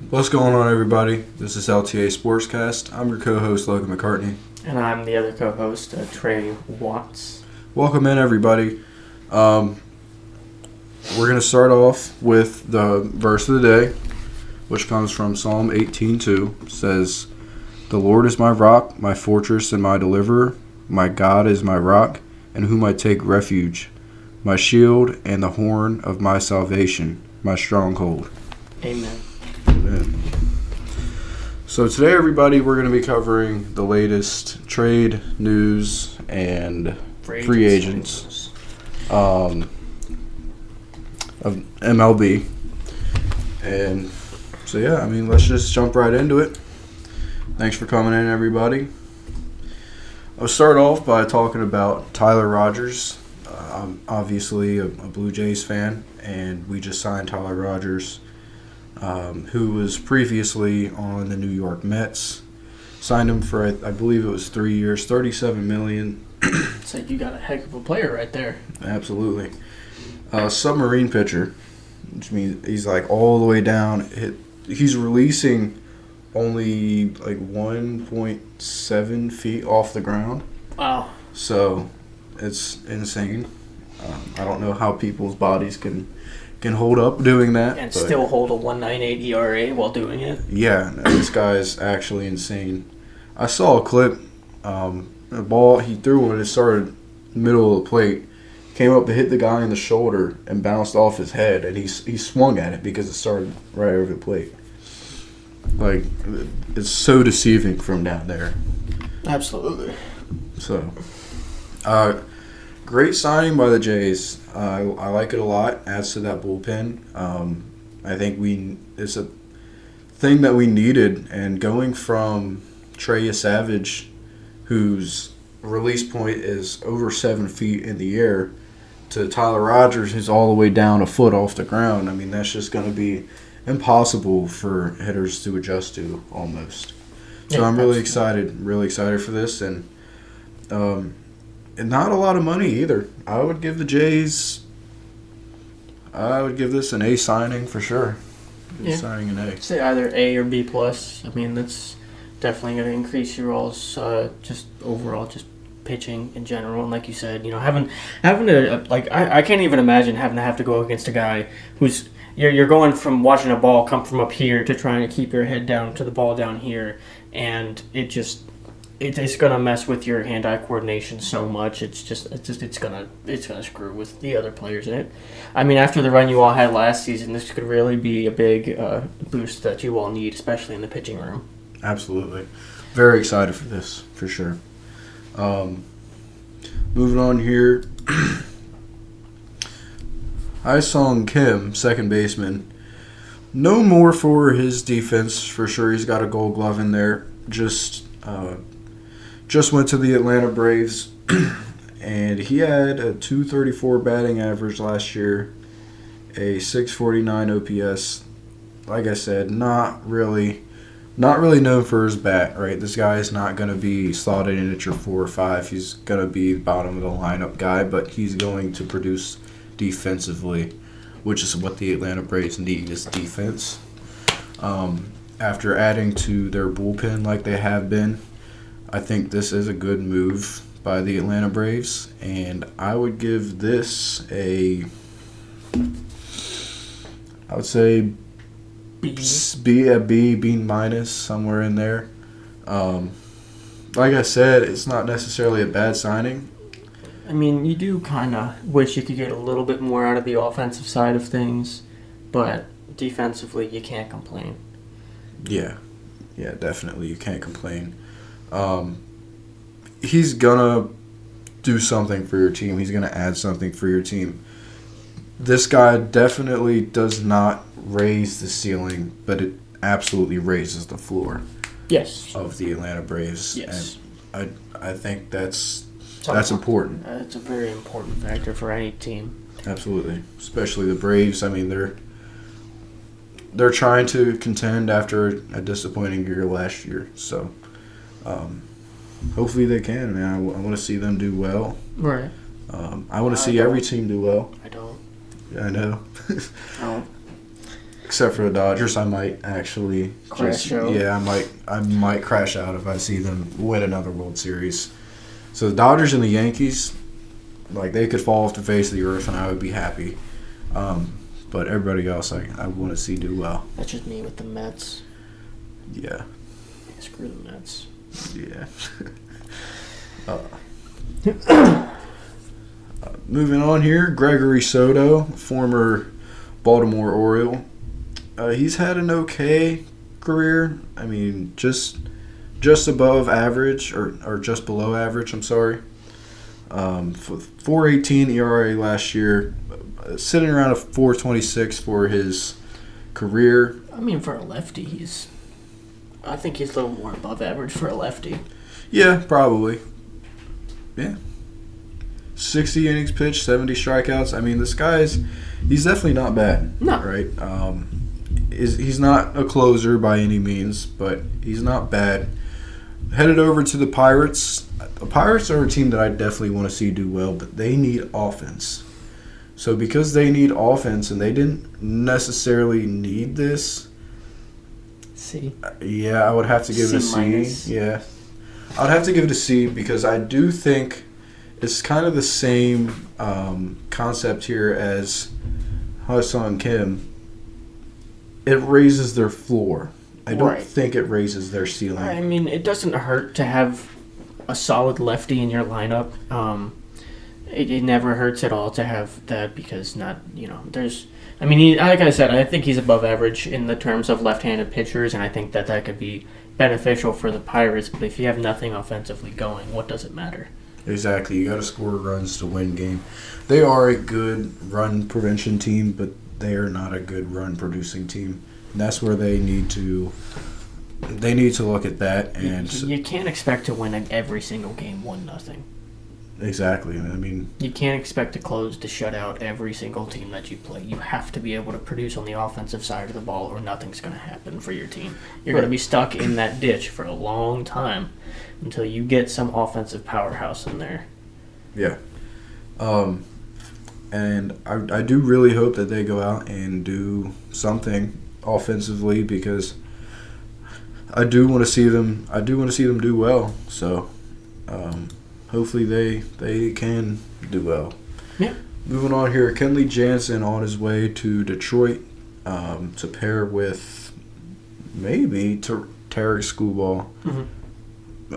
What's going on, everybody? This is LTA Sportscast. I'm your co-host, Logan McCartney. And I'm the other co-host, Trey Watts. Welcome in, everybody. We're going to start off with the verse of the day, which comes from Psalm 18:2. It says, "The Lord is my rock, my fortress, and my deliverer. My God is my rock, in whom I take refuge, my shield and the horn of my salvation, my stronghold." Amen. Amen. So today, everybody, we're going to be covering the latest trade news and free agents of MLB. And so, yeah, let's just jump right into it. Thanks for coming in, everybody. I'll start off by talking about Tyler Rogers. I'm obviously a Blue Jays fan, and we just signed Tyler Rogers, who was previously on the New York Mets. Signed him for, I believe it was 3 years, $37 million. It's like you got a heck of a player right there. Absolutely. Submarine pitcher, which means he's like all the way down. He's releasing only like 1.7 feet off the ground. Wow. So it's insane. I don't know how people's bodies can hold up doing that. And still hold a 1.98 ERA while doing it. Yeah, no, this guy is actually insane. I saw a clip. The ball he threw when it started middle of the plate, came up to hit the guy in the shoulder and bounced off his head, and he swung at it because it started right over the plate. Like, it's so deceiving from down there. Absolutely. So, great signing by the Jays. I like it a lot. Adds to that bullpen. I think it's a thing that we needed. And going from Trey Savage, whose release point is over 7 feet in the air, to Tyler Rogers, who's all the way down a foot off the ground, that's just going to be impossible for hitters to adjust to almost. So yeah, I'm really excited for this, and not a lot of money either. I would give this an A signing for sure. Yeah. Signing an A. Say either A or B plus. That's definitely going to increase your all's just overall just pitching in general. And like you said, having to I can't even imagine having to have to go against a guy who's you're going from watching a ball come from up here to trying to keep your head down to the ball down here, and it's gonna mess with your hand-eye coordination so much. It's gonna screw with the other players in it. After the run you all had last season, this could really be a big boost that you all need, especially in the pitching room. Absolutely, very excited for this for sure. Moving on here, Sung Kim, second baseman. No more for his defense for sure. He's got a Gold Glove in there. Just went to the Atlanta Braves, and he had a .234 batting average last year, a .649 OPS. Like I said, not really known for his bat, right? This guy is not going to be slotted in at your 4 or 5. He's going to be bottom of the lineup guy, but he's going to produce defensively, which is what the Atlanta Braves need, is defense. After adding to their bullpen like they have been, I think this is a good move by the Atlanta Braves, and I would give this I would say B minus, somewhere in there. Like I said, it's not necessarily a bad signing. You do kind of wish you could get a little bit more out of the offensive side of things, but defensively you can't complain. Yeah, definitely you can't complain. He's gonna do something for your team. He's gonna add something for your team. This guy definitely does not raise the ceiling, but it absolutely raises the floor. Yes. Of the Atlanta Braves. Yes. And I think that's important. It's a very important factor for any team. Absolutely, especially the Braves. They're trying to contend after a disappointing year last year. So, hopefully they can. I want to see them do well. Right. I want to see every team do well. I don't. Yeah, I know. Oh. Except for the Dodgers, I might actually Crash out. Yeah, I might crash out if I see them win another World Series. So the Dodgers and the Yankees, like, they could fall off the face of the earth and I would be happy. But everybody else, I want to see do well. That's just me with the Mets. Yeah. Screw the Mets. Yeah. Moving on here, Gregory Soto, former Baltimore Oriole. He's had an okay career. I mean, just above average or just below average. I'm sorry. 4.18 ERA last year, sitting around a 4.26 for his career. I mean, for a lefty, I think he's a little more above average for a lefty. Yeah, probably. Yeah. 60 innings pitched, 70 strikeouts. I mean, he's definitely not bad. No. Right? He's not a closer by any means, but he's not bad. Headed over to the Pirates. The Pirates are a team that I definitely want to see do well, but they need offense. So because they need offense and they didn't necessarily need this, C. Yeah, I would have to give it a C. C-minus. Yeah. I would have to give it a C because I do think it's kind of the same concept here as Ha-Seong Kim. It raises their floor. I don't think it raises their ceiling. I mean, it doesn't hurt to have a solid lefty in your lineup. It never hurts at all to have that because there's... I mean, like I said, I think he's above average in the terms of left-handed pitchers, and I think that could be beneficial for the Pirates. But if you have nothing offensively going, what does it matter? Exactly. You got to score runs to win game. They are a good run prevention team, but they are not a good run producing team. And that's where they need to look at that. And you can't expect to win every single game 1-0. Exactly. I mean, you can't expect to shut out every single team that you play. You have to be able to produce on the offensive side of the ball, or nothing's going to happen for your team. You're going to be stuck in that ditch for a long time until you get some offensive powerhouse in there. Yeah. And I do really hope that they go out and do something offensively because I do want to see them do well. So hopefully they can do well. Yeah. Moving on here, Kenley Jansen on his way to Detroit to pair with maybe Tarek Skubal. Mm-hmm.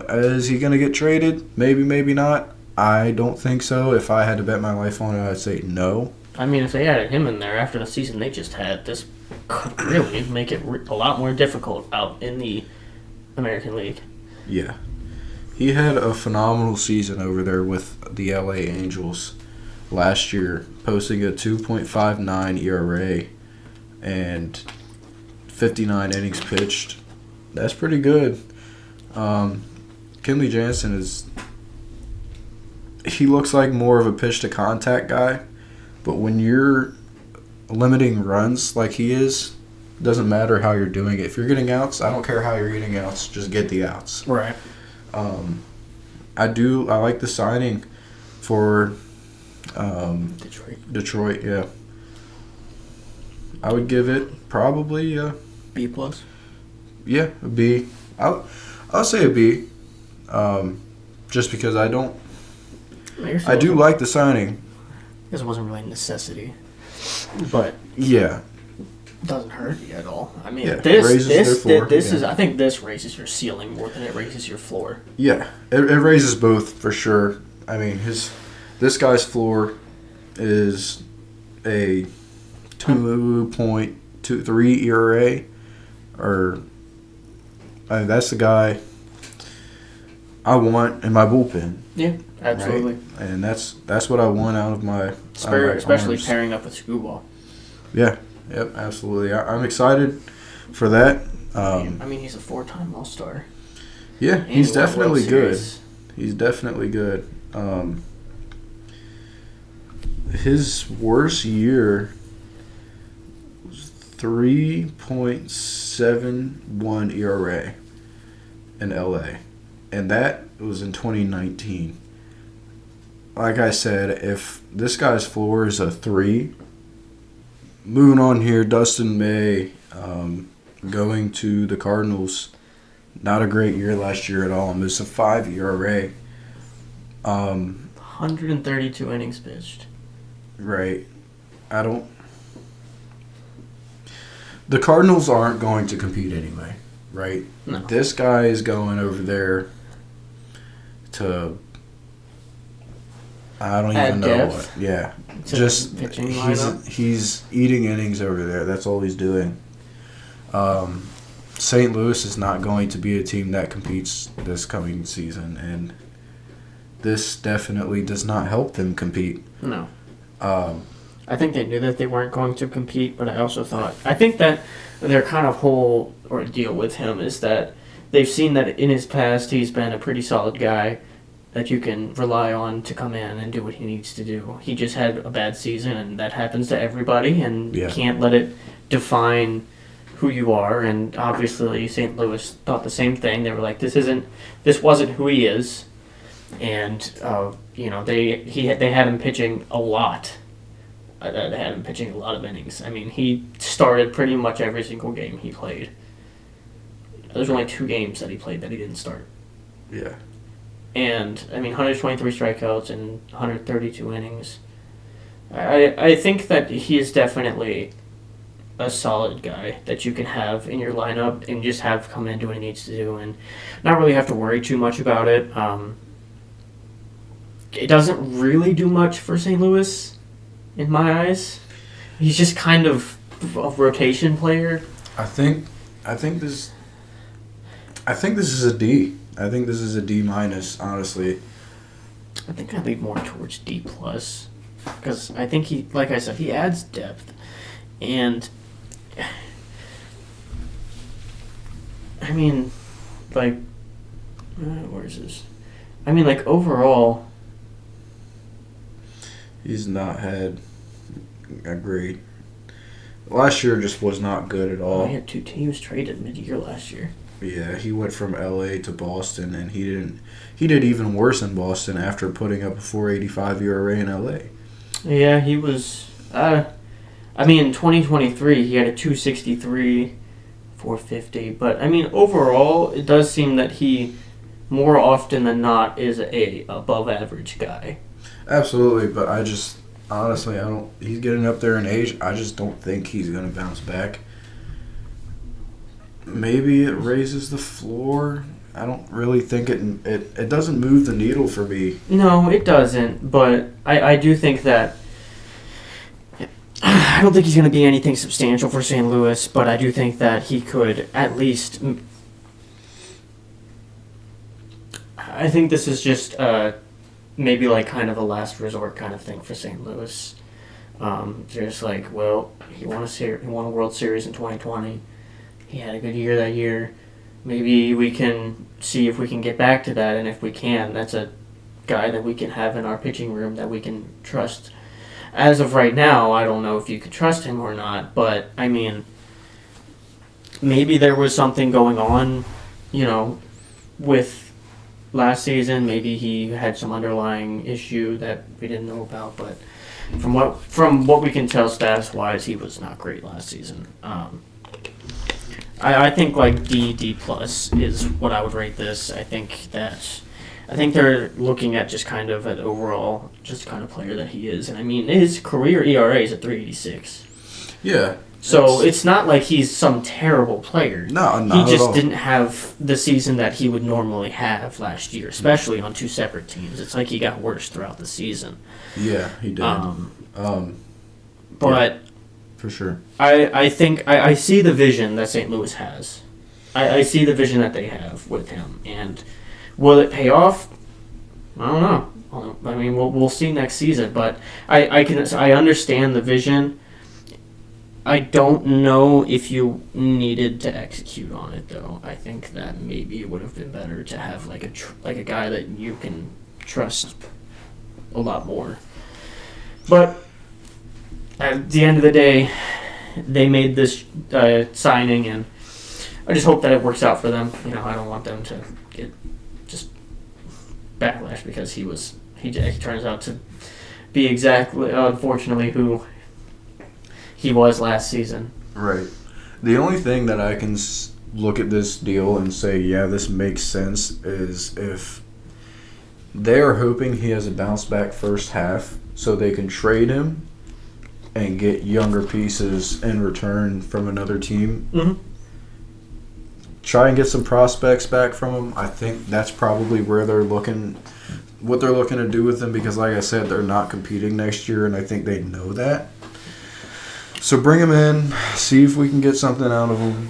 Is he going to get traded? Maybe, maybe not. I don't think so. If I had to bet my life on it, I'd say no. I mean, if they added him in there after the season they just had, this could really make it a lot more difficult out in the American League. Yeah. He had a phenomenal season over there with the LA Angels last year, posting a 2.59 ERA and 59 innings pitched. That's pretty good. Kenley Jansen he looks like more of a pitch-to-contact guy, but when you're limiting runs like he is, it doesn't matter how you're doing it. If you're getting outs, I don't care how you're getting outs, just get the outs. Right. I like the signing for Detroit, yeah. I would give it probably B+. Yeah, a B. I'll say a B. Just because I do like the signing. This wasn't really a necessity, but yeah, it doesn't hurt you at all. I mean, yeah, this is. I think this raises your ceiling more than it raises your floor. Yeah, it raises both for sure. I mean, this guy's floor is a 2.23 ERA, that's the guy I want in my bullpen. Yeah, absolutely. Right? And that's what I want out of my especially arms. pairing up with Skubal. Yeah, yep, absolutely. I'm excited for that. I mean, he's a 4-time All-Star. Yeah, he's definitely good. He's definitely good. His worst year was 3.71 ERA in LA. And that was in 2019. Like I said, if this guy's floor is a 3, moving on here, Dustin May going to the Cardinals. Not a great year last year at all. Missed a 5 ERA. 132 innings pitched. Right. The Cardinals aren't going to compete anyway, right? No. This guy is going over there to, I don't Add even know depth what. Yeah. to Just pitching lineup. he's eating innings over there. That's all he's doing. St. Louis is not going to be a team that competes this coming season, and this definitely does not help them compete. No. I think they knew that they weren't going to compete, but I think that their kind of whole ordeal with him is that they've seen that in his past he's been a pretty solid guy that you can rely on to come in and do what he needs to do. He just had a bad season, and that happens to everybody, and you can't let it define who you are. And obviously St. Louis thought the same thing. They were like, this wasn't who he is. And they had him pitching a lot. They had him pitching a lot of innings. I mean, he started pretty much every single game he played. There's only 2 games that he played that he didn't start. Yeah. And, 123 strikeouts and 132 innings. I think that he is definitely a solid guy that you can have in your lineup and just have come in, do what he needs to do, and not really have to worry too much about it. It doesn't really do much for St. Louis, in my eyes. He's just kind of a rotation player. I think this is a D. I think this is a D minus, honestly. I think I lean more towards D plus, because I think he, like I said, he adds depth, and where is this? Overall, he's not had a great. Last year just was not good at all. He had 2 teams traded mid-year last year. Yeah, he went from LA to Boston, and he did even worse in Boston after putting up a 4.85 ERA in LA. Yeah, he was. In 2023 he had a 2.63, 450. But overall, it does seem that he, more often than not, is a above average guy. Absolutely, but honestly, he's getting up there in age. I just don't think he's going to bounce back. Maybe it raises the floor. I don't really think it doesn't move the needle for me. No, it doesn't, but I do think that I don't think he's going to be anything substantial for St. Louis, but I do think that he could at least. I think this is just maybe like kind of a last resort kind of thing for St. Louis. Just like, well, he won a World Series in 2020. He had a good year that year. Maybe we can see if we can get back to that, and if we can, that's a guy that we can have in our pitching room that we can trust. As of right now, I don't know if you could trust him or not, but, maybe there was something going on, with last season. Maybe he had some underlying issue that we didn't know about, but from what we can tell status-wise, he was not great last season. I think like D plus is what I would rate this. I think they're looking at just kind of an overall just kind of player that he is, and his career ERA is at 3.86. Yeah. So it's not like he's some terrible player. No, not he just at all. didn't have the season that he would normally have last year, especially on 2 separate teams. It's like he got worse throughout the season. Yeah, he did. But. Yeah. For sure. I think I see the vision that St. Louis has. I see the vision that they have with him, and will it pay off? I don't know. We'll see next season, but I understand the vision. I don't know if you needed to execute on it though. I think that maybe it would have been better to have like a guy that you can trust a lot more. But at the end of the day, they made this signing, and I just hope that it works out for them. I don't want them to get just backlash because he turns out to be exactly, unfortunately, who he was last season. Right. The only thing that I can look at this deal and say, yeah, this makes sense, is if they are hoping he has a bounce back first half so they can trade him and get younger pieces in return from another team. Mm-hmm. Try and get some prospects back from him. I think that's probably where they're looking, what they're looking to do with them, because like I said, they're not competing next year, and I think they know that. So bring him in, see if we can get something out of him.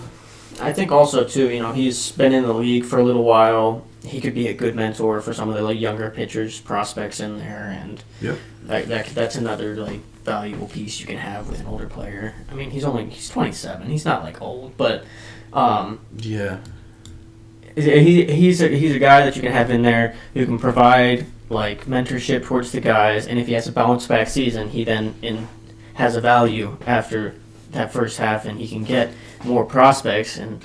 I think also, too, he's been in the league for a little while. He could be a good mentor for some of the younger pitchers, prospects in there, and yep. That's another valuable piece you can have with an older player. I mean, he's 27. He's not old, but yeah, he's a guy that you can have in there who can provide mentorship towards the guys, and if he has a bounce back season, he then has a value after that first half, and he can get more prospects. And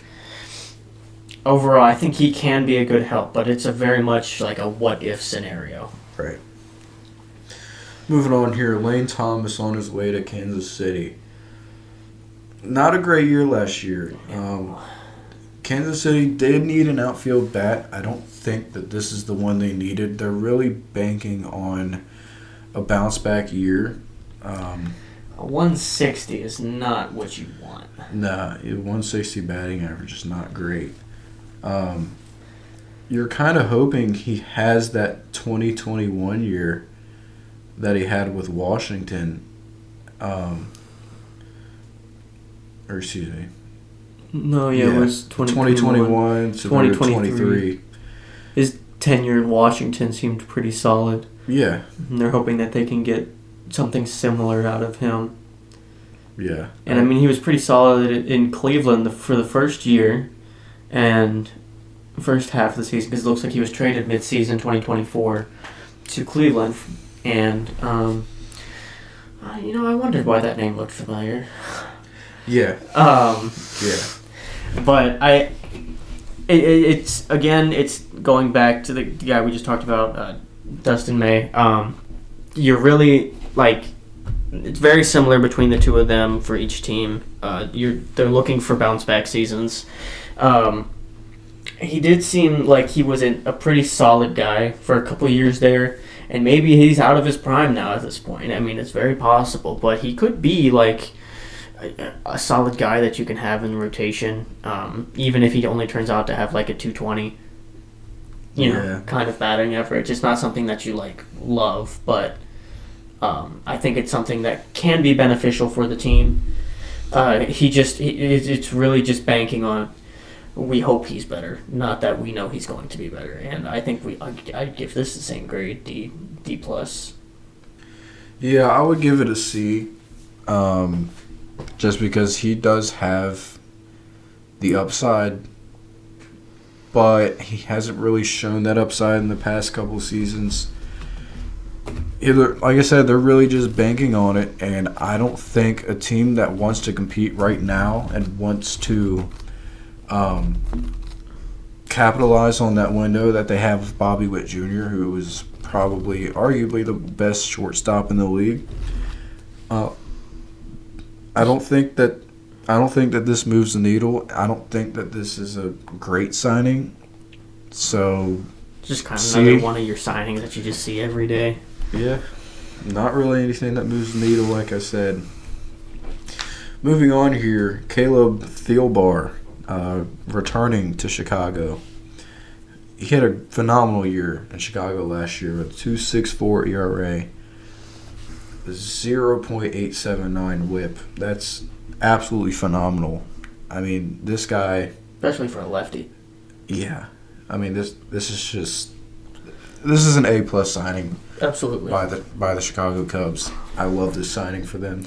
overall, I think he can be a good help, but it's a very much a what if scenario. Right. Moving on here, Lane Thomas on his way to Kansas City. Not a great year last year. Kansas City did need an outfield bat. I don't think that this is the one they needed. They're really banking on a bounce back year. A 160 is not what you want. Nah, 160 batting average is not great. You're kind of hoping he has that 2021 year that he had with Washington. Or excuse me. No, yeah, it was 2021 to 2023. His tenure in Washington seemed pretty solid. Yeah. And they're hoping that they can get something similar out of him. Yeah. And I mean, he was pretty solid in Cleveland for the first year and first half of the season, because it looks like he was traded mid-season 2024 to Cleveland. And, I wondered why that name looked familiar. Yeah. Yeah. But it's going back to the guy we just talked about, Dustin May. You're really it's very similar between the two of them for each team. They're looking for bounce back seasons. He did seem like he was a pretty solid guy for a couple years there, and maybe he's out of his prime now at this point. I mean, it's very possible, but he could be a solid guy that you can have in the rotation, even if he only turns out to have a 220, kind of batting average. It's not something that you love, but I think it's something that can be beneficial for the team. It's really just banking on, we hope he's better, not that we know he's going to be better. And I think I'd give this the same grade, D+. Yeah, I would give it a C. Just because he does have the upside, but he hasn't really shown that upside in the past couple seasons. Like I said, they're really just banking on it, and I don't think a team that wants to compete right now and wants to capitalize on that window that they have with Bobby Witt Jr., who is arguably the best shortstop in the league. I don't think that this moves the needle. I don't think that this is a great signing. So just kind of another one of your signings that you just see every day. Yeah, not really anything that moves the needle, like I said. Moving on here, Caleb Thielbar, returning to Chicago. He had a phenomenal year in Chicago last year with 2.64 ERA. 0.879 whip. That's absolutely phenomenal. I mean, this guy, especially for a lefty. Yeah, I mean this is an A+ signing. Absolutely. By the Chicago Cubs. I love this signing for them.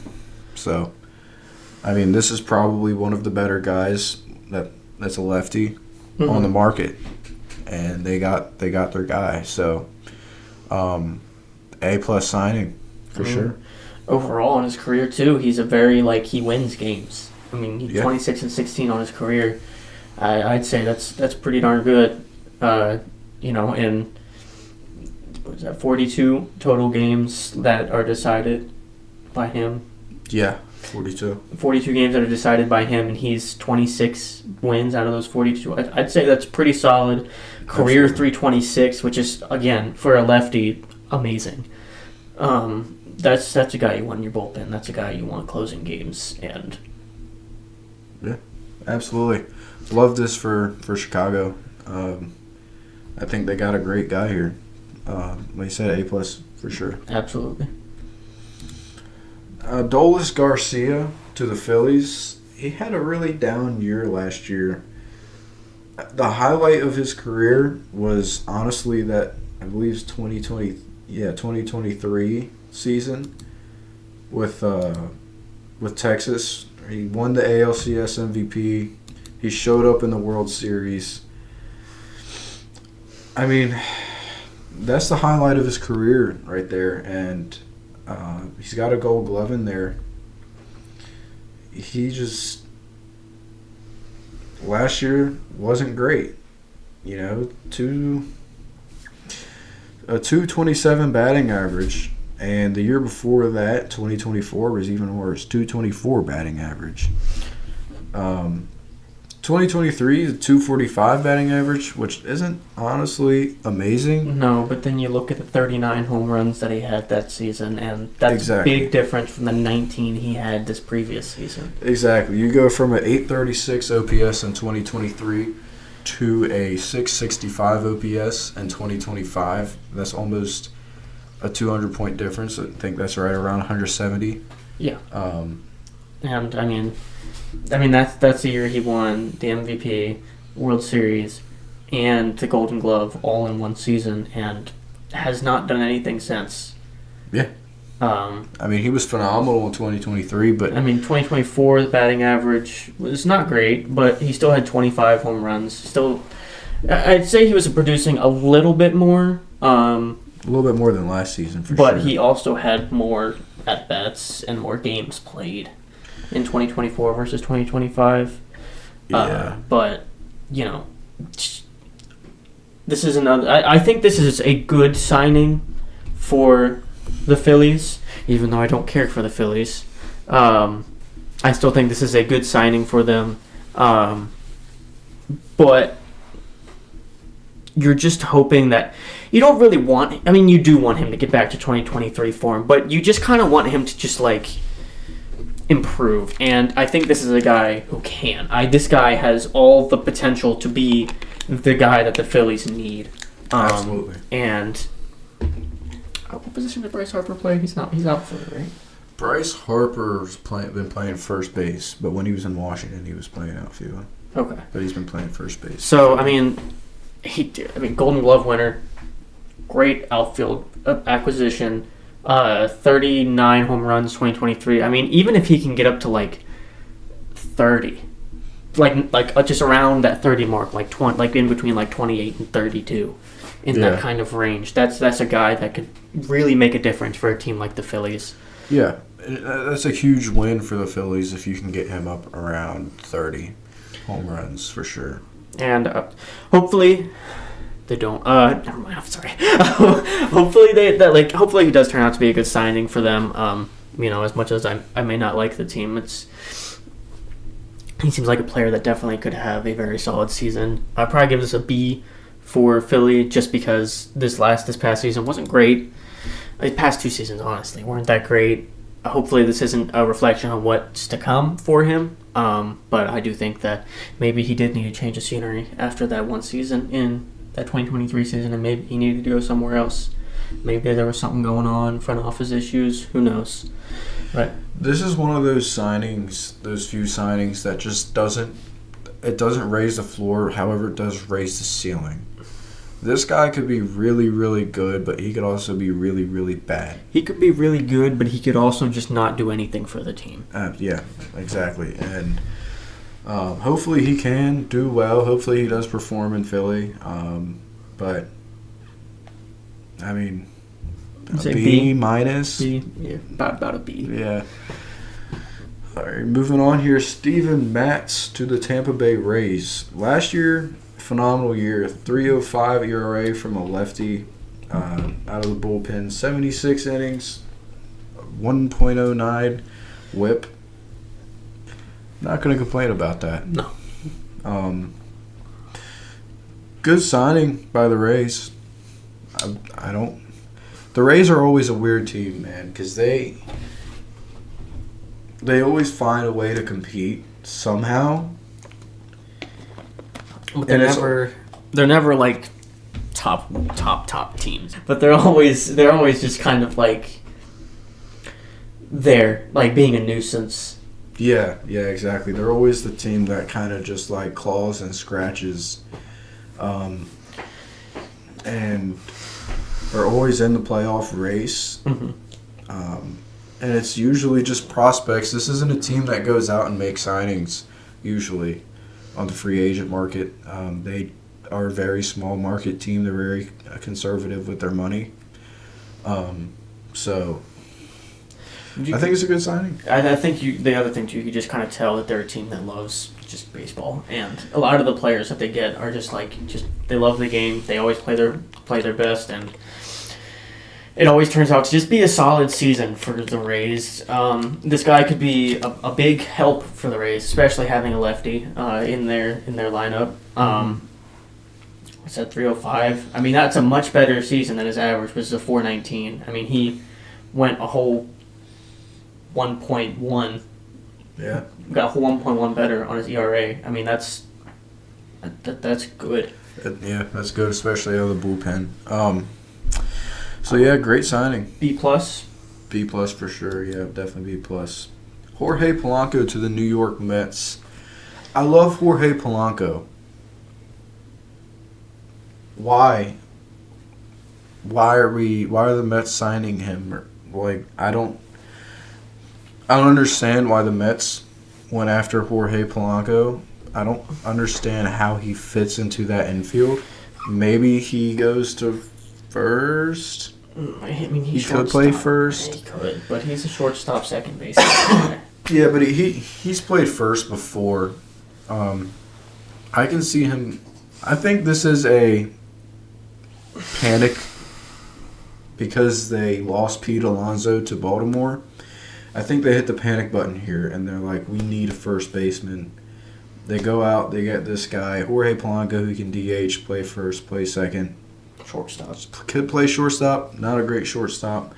So, I mean, this is probably one of the better guys that's a lefty on the market, and they got their guy. So, A+ signing. For sure. Overall in his career too, he's a very he wins games. I mean, he's 26-16 on his career. I'd say that's pretty darn good. In what is that, 42 total games that are decided by him. Yeah, 42. 42 games that are decided by him, and he's 26 wins out of those 42. I'd say that's pretty solid. Career Absolutely. 326, which is, again, for a lefty, amazing. That's a guy you want in your bullpen. That's a guy you want closing games. And Yeah, absolutely. Love this for Chicago. I think they got a great guy here. Like you said, A+ for sure. absolutely. Adolis Garcia to the Phillies. He had a really down year last year. The highlight of his career was honestly that I believe it's 2023 season with Texas. He won the ALCS MVP. He showed up in the World Series. I mean, that's the highlight of his career right there, and he's got a Gold Glove in there. He just last year wasn't great, you know. A 227 batting average, and the year before that, 2024, was even worse. 224 batting average. 2023, a 245 batting average, which isn't honestly amazing. No, but then you look at the 39 home runs that he had that season, and that's Exactly. a big difference from the 19 he had this previous season. Exactly. You go from an 836 OPS in 2023 to a 665 OPS in 2025. That's almost a 200-point difference. I think that's right around 170. Yeah. And I mean that's the year he won the MVP, World Series, and the Golden Glove all in one season, and has not done anything since. Yeah. I mean, he was phenomenal in 2023, but 2024, the batting average was not great, but he still had 25 home runs. Still, I'd say he was producing a little bit more. a little bit more than last season for But sure. he also had more at-bats and more games played in 2024 versus 2025. Yeah. But, this is another... I think this is a good signing for the Phillies, even though I don't care for the Phillies. I still think this is a good signing for them. But you're just hoping that... You don't really want... I mean, you do want him to get back to 2023 form, but you just kind of want him to just, improve. And I think this is a guy who can. This guy has all the potential to be the guy that the Phillies need. Absolutely. And... what position did Bryce Harper play? He's out for it, right? Bryce Harper's been playing first base, but when he was in Washington, he was playing outfield. Okay. But he's been playing first base. So, Golden Glove winner, great outfield acquisition, 39 home runs, 2023. I mean, even if he can get up to 30, just around that 30 mark, 20, in between 28 and 32, in that kind of range, that's a guy that could really make a difference for a team like the Phillies. Yeah, that's a huge win for the Phillies if you can get him up around 30 home runs for sure. And hopefully they don't. Never mind. I'm sorry. Hopefully he does turn out to be a good signing for them. As much as I may not like the team, he seems like a player that definitely could have a very solid season. I'd probably give this a B for Philly just because this past season wasn't great. The past two seasons, honestly, weren't that great. Hopefully this isn't a reflection on what's to come for him. But I do think that maybe he did need a change of scenery after that one season in that 2023 season, and maybe he needed to go somewhere else. Maybe there was something going on, front office issues, who knows. Right. This is one of those signings, those few signings that just doesn't raise the floor, however it does raise the ceiling. This guy could be really, really good, but he could also be really, really bad. He could be really good, but he could also just not do anything for the team. Yeah, exactly. And hopefully he can do well. Hopefully he does perform in Philly. But, a B minus. B, yeah, about a B. Yeah. All right, moving on here. Steven Matz to the Tampa Bay Rays. Last year, phenomenal year. 3.05 ERA from a lefty out of the bullpen. 76 innings, 1.09 WHIP. Not going to complain about that. No. Good signing by the Rays. I don't. The Rays are always a weird team, man, because they always find a way to compete somehow. But they're never like top teams. But they're always just kind of like there, like being a nuisance. Yeah, exactly. They're always the team that kind of just like claws and scratches, and are always in the playoff race. Mm-hmm. And it's usually just prospects. This isn't a team that goes out and makes signings usually on the free agent market. They are a very small market team. They're very conservative with their money. So I think it's a good signing. I think the other thing too, you can just kind of tell that they're a team that loves just baseball, and a lot of the players that they get are just they love the game. They always play their best, and it always turns out to just be a solid season for the Rays. This guy could be a big help for the Rays, especially having a lefty in their lineup. What's that, 305? I mean, that's a much better season than his average, which is a 419. I mean, he went a whole 1.1. Yeah. Got a whole 1.1 better on his ERA. I mean, that's good. Yeah, that's good, especially out of the bullpen. So yeah, great signing. B+. B+ for sure. Yeah, definitely B+. Jorge Polanco to the New York Mets. I love Jorge Polanco. Why? Why are the Mets signing him? Like, I don't understand why the Mets went after Jorge Polanco. I don't understand how he fits into that infield. Maybe he goes to first. I mean, he could play first. He could, but he's a shortstop, second base. Yeah, but he's played first before. I can see him. I think this is a panic because they lost Pete Alonso to Baltimore. I think they hit the panic button here, and they're like, we need a first baseman. They go out, they get this guy, Jorge Polanco, who can DH, play first, play second. Shortstop. Could play shortstop, not a great shortstop.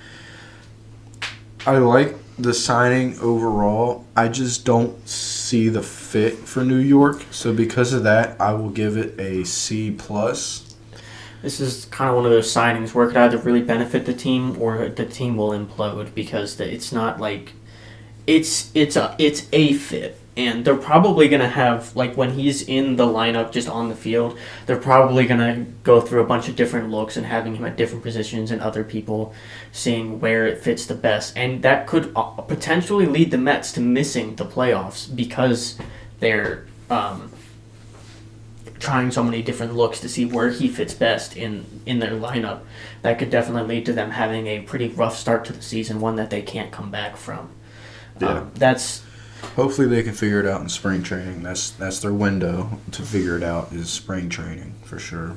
I like the signing overall. I just don't see the fit for New York. So because of that, I will give it a C+. This is kind of one of those signings where it could either really benefit the team or the team will implode because it's not like it's a fit. And they're probably going to have, like, when he's in the lineup just on the field, they're probably going to go through a bunch of different looks and having him at different positions and other people seeing where it fits the best. And that could potentially lead the Mets to missing the playoffs because they're trying so many different looks to see where he fits best in their lineup. That could definitely lead to them having a pretty rough start to the season, one that they can't come back from. Yeah. Hopefully they can figure it out in spring training. That's their window to figure it out is spring training for sure.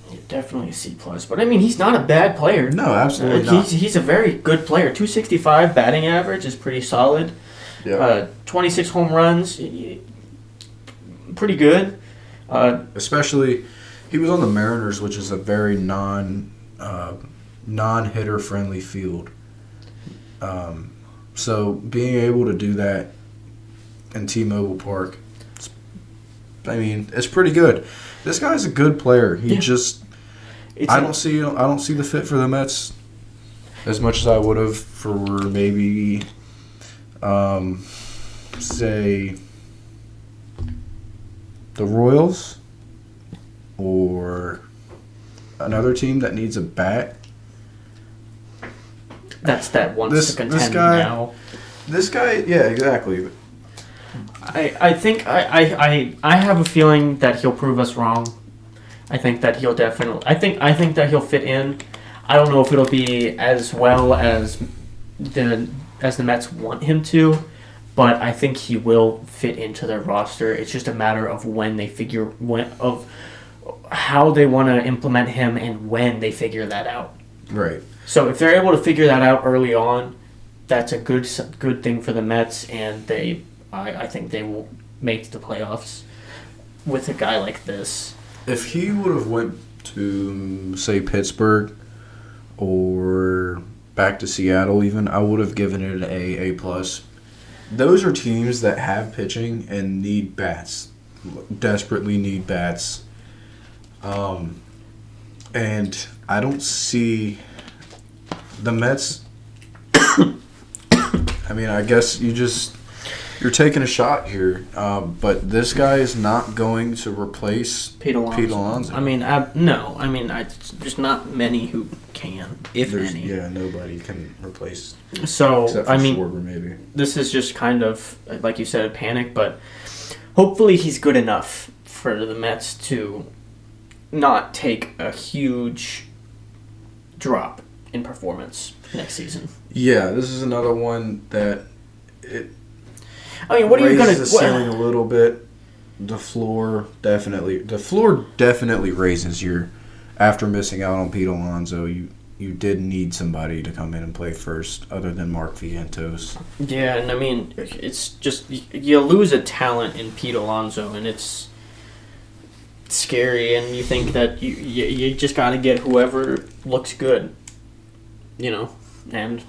Yeah, definitely a C+. But I mean, he's not a bad player. No, absolutely not. He's a very good player. 265 batting average is pretty solid. Yeah. 26 home runs, pretty good. Especially, he was on the Mariners, which is a very non-hitter friendly field. So being able to do that in T-Mobile Park, it's pretty good. This guy's a good player. I don't see the fit for the Mets as much as I would have for maybe, say, the Royals or another team that needs a bat. That wants to contend now. This guy, yeah, exactly. I think I have a feeling that he'll prove us wrong. I think that he'll definitely. I think that he'll fit in. I don't know if it'll be as well as the Mets want him to, but I think he will fit into their roster. It's just a matter of of how they want to implement him and when they figure that out. Right. So if they're able to figure that out early on, that's a good thing for the Mets, and they I think they will make the playoffs with a guy like this. If he would have went to, say, Pittsburgh or back to Seattle even, I would have given it an A+. Those are teams that have pitching and need bats, desperately need bats. And I don't see the Mets. I mean, I guess you're taking a shot here, but this guy is not going to replace Pete Alonso. I mean, there's not many who can, if any. Yeah, nobody can replace. So, except for Schwarber, maybe. This is just kind of, like you said, a panic, but hopefully he's good enough for the Mets to not take a huge drop in performance next season. Yeah, this is another one that what are you going to the ceiling a little bit. The floor definitely raises your. After missing out on Pete Alonso, you did need somebody to come in and play first, other than Mark Vientos. Yeah, and I mean, it's just you lose a talent in Pete Alonso, and it's scary. And you think that you just got to get whoever looks good, and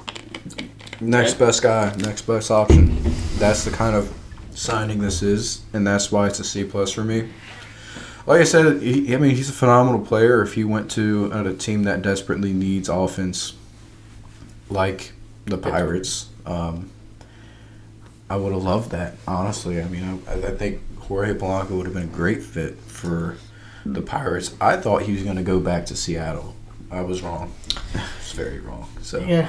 next best guy, next best option. That's the kind of signing this is, and that's why it's a C+ for me. Like I said, he's a phenomenal player. If he went to a team that desperately needs offense, like the Pirates, I would have loved that, honestly. I mean, I think Jorge Polanco would have been a great fit for the Pirates. I thought he was going to go back to Seattle. I was wrong. I was very wrong. So, yeah.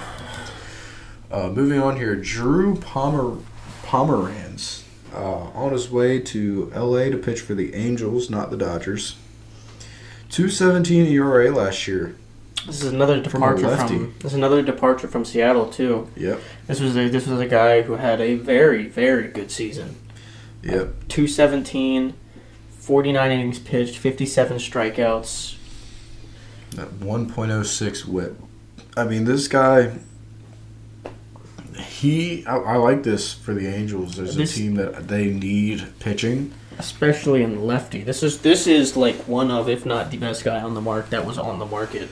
Moving on here, Drew Pomeranz. On his way to L.A. to pitch for the Angels, not the Dodgers. 2.17 ERA last year. This is another departure from Seattle too. Yep. This was a guy who had a very, very good season. Yep. 217, 49 innings pitched, 57 strikeouts. That 1.06 whip. I mean, this guy. I like this for the Angels. There's a team that they need pitching, especially in lefty. This is like one of, if not the best guy on the market that was on the market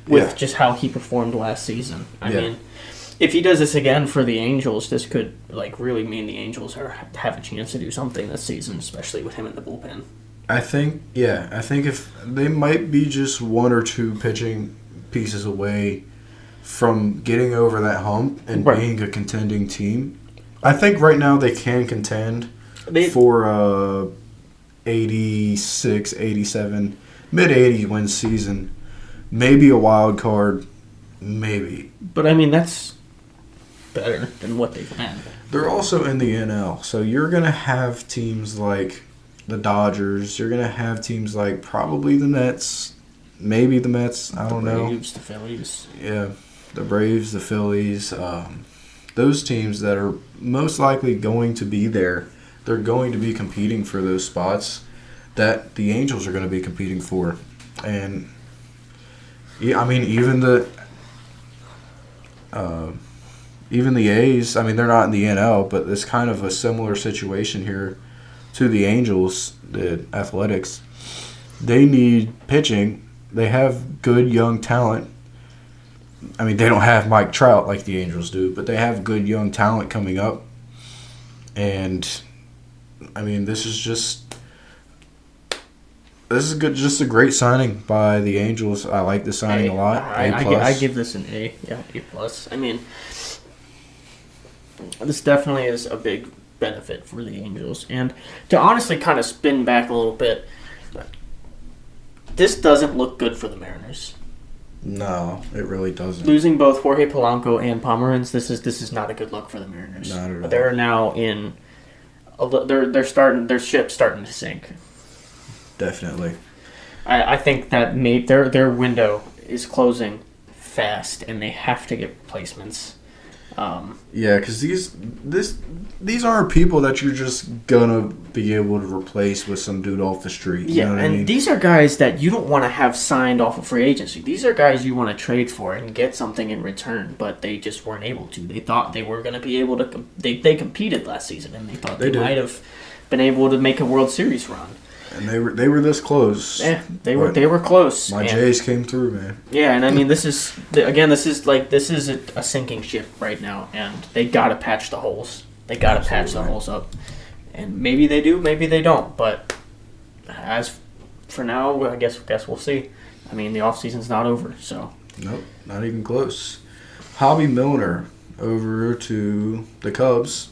with just how he performed last season. I mean, if he does this again for the Angels, this could really mean the Angels have a chance to do something this season, especially with him in the bullpen. I think if they might be just one or two pitching pieces away from getting over that hump and being a contending team. I think right now they can contend for 86, 87, mid-80s win season. Maybe a wild card, maybe. But, I mean, that's better than what they've had. They're also in the NL, so you're going to have teams like the Dodgers. You're going to have teams like probably the Mets, maybe the Mets. I don't know. The Phillies. Yeah. The Braves, the Phillies, those teams that are most likely going to be there, they're going to be competing for those spots that the Angels are going to be competing for. And, I mean, even the A's, I mean, they're not in the NL, but it's kind of a similar situation here to the Angels, the Athletics. They need pitching. They have good young talent. I mean, they don't have Mike Trout like the Angels do, but they have good young talent coming up. And, I mean, this is good, just a great signing by the Angels. I like the signing a lot. I give this an A. Yeah, A+. I mean, this definitely is a big benefit for the Angels. And to honestly kind of spin back a little bit, this doesn't look good for the Mariners. No, it really doesn't. Losing both Jorge Polanco and Pomeranz, this is not a good look for the Mariners. Not at all. They're now in. Their ship's starting to sink. Definitely. I think that their window is closing fast, and they have to get replacements. Yeah, because these aren't people that you're just gonna be able to replace with some dude off the street. You know what I mean? These are guys that you don't want to have signed off of free agency. These are guys you want to trade for and get something in return, but they just weren't able to. They thought they were going to be able to. They competed last season, and they thought they might have been able to make a World Series run. And they were this close. Yeah, they were close. My Jays came through, man. Yeah, and I mean this is a sinking ship right now, and they gotta patch the holes. They gotta patch the holes up, and maybe they do, maybe they don't. But as for now, I guess we'll see. I mean the off season's not over, so nope, not even close. Hobby Milner over to the Cubs.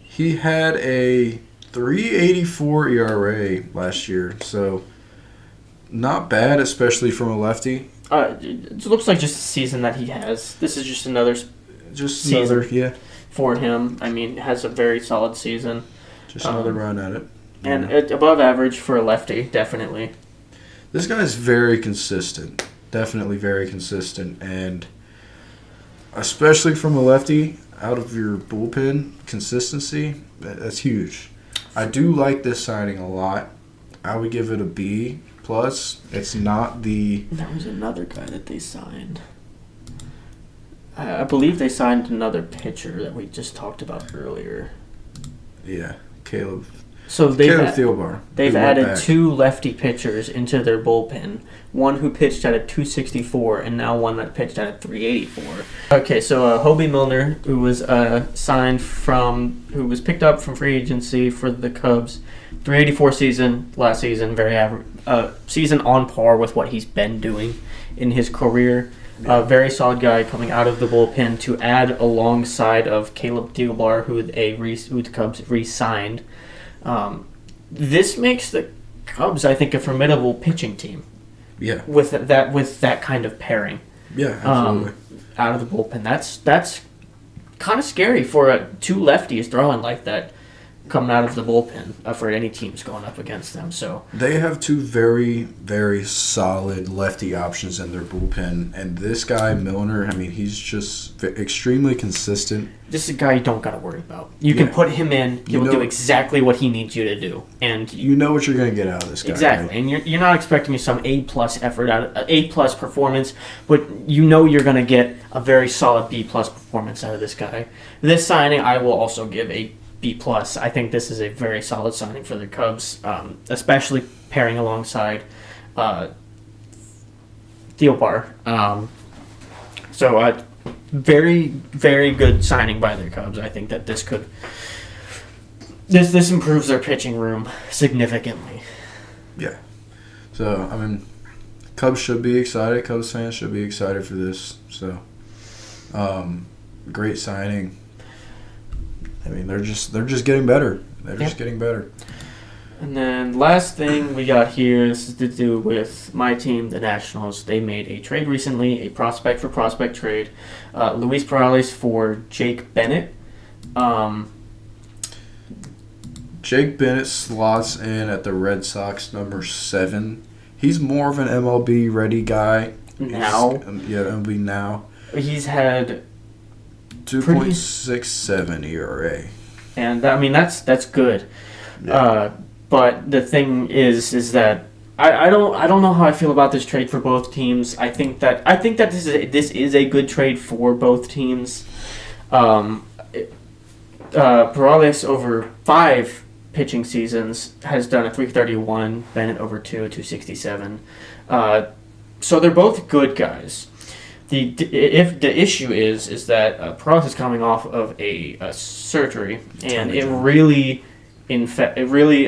He had a 3.84 ERA last year, so not bad, especially from a lefty. It looks like just a season that he has. This is just another season for him. I mean, has a very solid season. Just another run at it. And above average for a lefty, definitely. This guy's very consistent. Definitely very consistent. And especially from a lefty, out of your bullpen, consistency, that's huge. I do like this signing a lot. I would give it a B+. It's not the... There was another guy that they signed. I believe they signed another pitcher that we just talked about earlier. Yeah, Caleb. So Thielbar. They've added 2 lefty pitchers into their bullpen. One who pitched at a 264 and now one that pitched at a 384. Okay, so Hobie Milner, who was who was picked up from free agency for the Cubs, 384 season last season, very average season on par with what he's been doing in his career. Very solid guy coming out of the bullpen to add alongside of Caleb Thielbar, who the Cubs re-signed. This makes the Cubs, I think, a formidable pitching team. Yeah. With that kind of pairing. Yeah, absolutely. Out of the bullpen, that's kind of scary for 2 lefties throwing like that, coming out of the bullpen for any teams going up against them. So they have 2 very, very solid lefty options in their bullpen, and this guy Milner, I mean, he's just extremely consistent. This is a guy you don't got to worry about. You can put him in; he will do exactly what he needs you to do, and you know what you're going to get out of this guy. Exactly, right? And you're not expecting some A+ effort out of A+ performance, but you know you're going to get a very solid B+ performance out of this guy. This signing, I will also give a B+. I think this is a very solid signing for the Cubs, especially pairing alongside Thielbar. So very, very good signing by the Cubs. I think that this improves their pitching room significantly. Yeah. So, I mean, Cubs should be excited. Cubs fans should be excited for this. So, great signing. I mean, they're just getting better. They're just getting better. And then last thing we got here, this is to do with my team, the Nationals. They made a trade recently, a prospect for prospect trade. Luis Perales for Jake Bennett. Jake Bennett slots in at the Red Sox number 7. He's more of an MLB ready guy. Now? MLB now. He's had 2.67 ERA. And I mean that's good. Yeah. But the thing is that I don't know how I feel about this trade for both teams. I think that this is a good trade for both teams. Perales over 5 pitching seasons has done a 331. Bennett over 267. So they're both good guys. The issue is that Perales is coming off of a surgery, and it really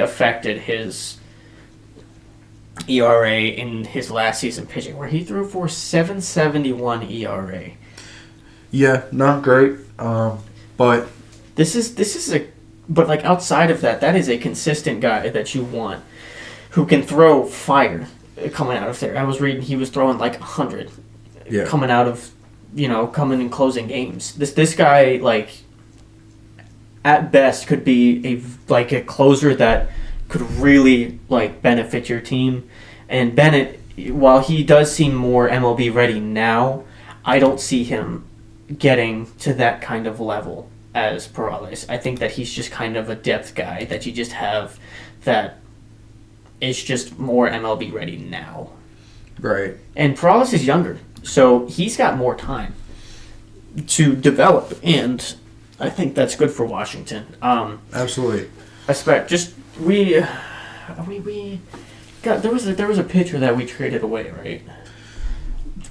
affected his ERA in his last season pitching, where he threw for 7.71 ERA. Yeah, not great. But but like outside of that is a consistent guy that you want, who can throw fire coming out of there. I was reading he was throwing like 100. Yeah. Coming out of, coming and closing games. This guy, like, at best could be a closer that could really, like, benefit your team. And Bennett, while he does seem more MLB ready now, I don't see him getting to that kind of level as Perales. I think that he's just kind of a depth guy that you just have that is just more MLB ready now. Right. And Perales is younger, so he's got more time to develop, and I think that's good for Washington. Absolutely. We got there was a pitcher that we traded away, right?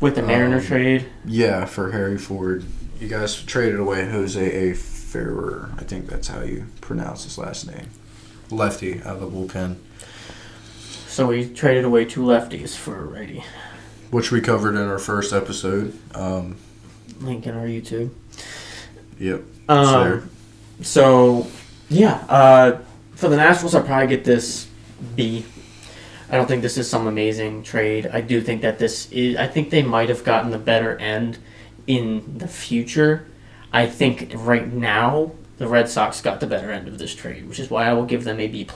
With the Mariner trade. Yeah, for Harry Ford. You guys traded away Jose A. Ferrer. I think that's how you pronounce his last name. Lefty out of the bullpen. So we traded away 2 lefties for a righty. Which we covered in our first episode. Link in our YouTube. Yep. It's there. So, for the Nationals, I'll probably get this B. I don't think this is some amazing trade. I do think that I think they might have gotten the better end in the future. I think right now, the Red Sox got the better end of this trade, which is why I will give them a B+.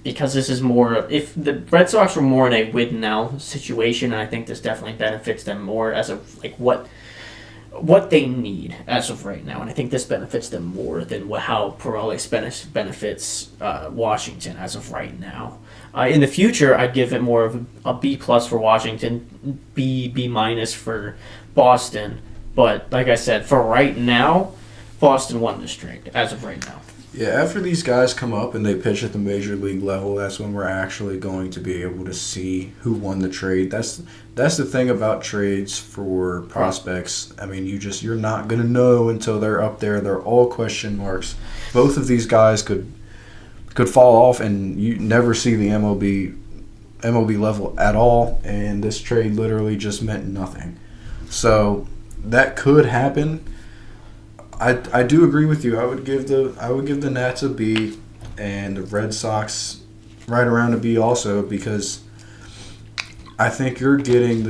Because this is more, if the Red Sox were more in a win-now situation, I think this definitely benefits them more as of like what they need as of right now, and I think this benefits them more than how Perales benefits Washington as of right now. In the future, I'd give it more of a B+ for Washington, B- for Boston. But like I said, for right now, Boston won this trade as of right now. Yeah, after these guys come up and they pitch at the major league level, that's when we're actually going to be able to see who won the trade. That's the thing about trades for prospects. I mean, you're not going to know until they're up there. They're all question marks. Both of these guys could fall off, and you never see the MLB level at all. And this trade literally just meant nothing. So that could happen. I do agree with you. I would give the Nats a B, and the Red Sox right around a B also, because I think you're getting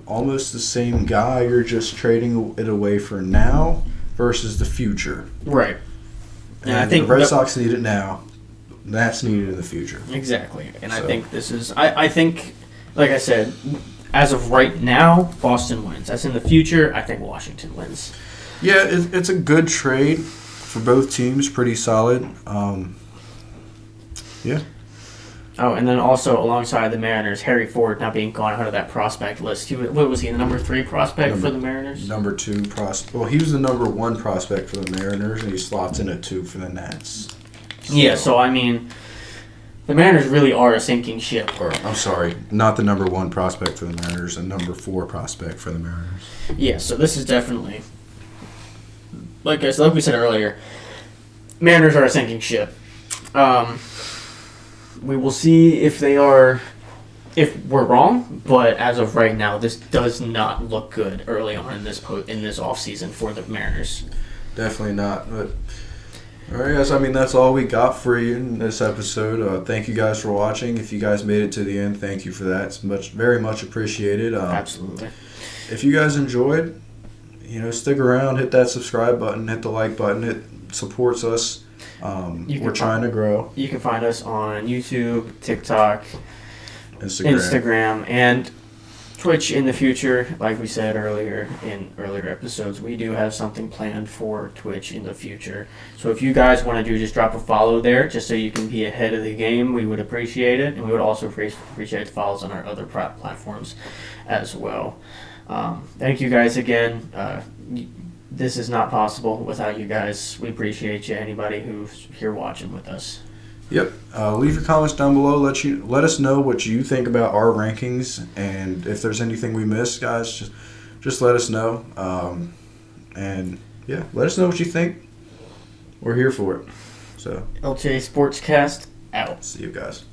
almost the same guy. You're just trading it away for now versus the future. Right. And I think the Red Sox need it now. Nats need it in the future. Exactly. And so. I think this is. I think, like I said, as of right now, Boston wins. As in the future, I think Washington wins. Yeah, it's a good trade for both teams. Pretty solid. Yeah. Oh, and then also alongside the Mariners, Harry Ford not being gone out of that prospect list. What was he, the number 3 prospect for the Mariners? Number 2 prospect. Well, he was the number 1 prospect for the Mariners, and he slots in at 2 for the Nats. So I mean, the Mariners really are a sinking ship. I'm sorry, not the number 1 prospect for the Mariners, a number 4 prospect for the Mariners. Yeah, so this is definitely, like we said earlier, Mariners are a sinking ship. We will see if we're wrong, but as of right now, this does not look good early on in this offseason for the Mariners. Definitely not. But all right, guys. I mean, that's all we got for you in this episode. Thank you guys for watching. If you guys made it to the end, thank you for that. It's very much appreciated. Absolutely. If you guys enjoyed, stick around, hit that subscribe button, hit the like button. It supports us. We're trying to grow. You can find us on YouTube, TikTok, Instagram, and Twitch in the future. Like we said earlier in earlier episodes, we do have something planned for Twitch in the future. So if you guys want to just drop a follow there, just so you can be ahead of the game, we would appreciate it. And we would also appreciate follows on our other platforms as well. Thank you guys again. This is not possible without you guys. We appreciate you, anybody who's here watching with us. Yep. Leave your comments down below. Let us know what you think about our rankings, and if there's anything we missed, guys, just let us know. And yeah, let us know what you think. We're here for it. So LTA Sportscast out. See you guys.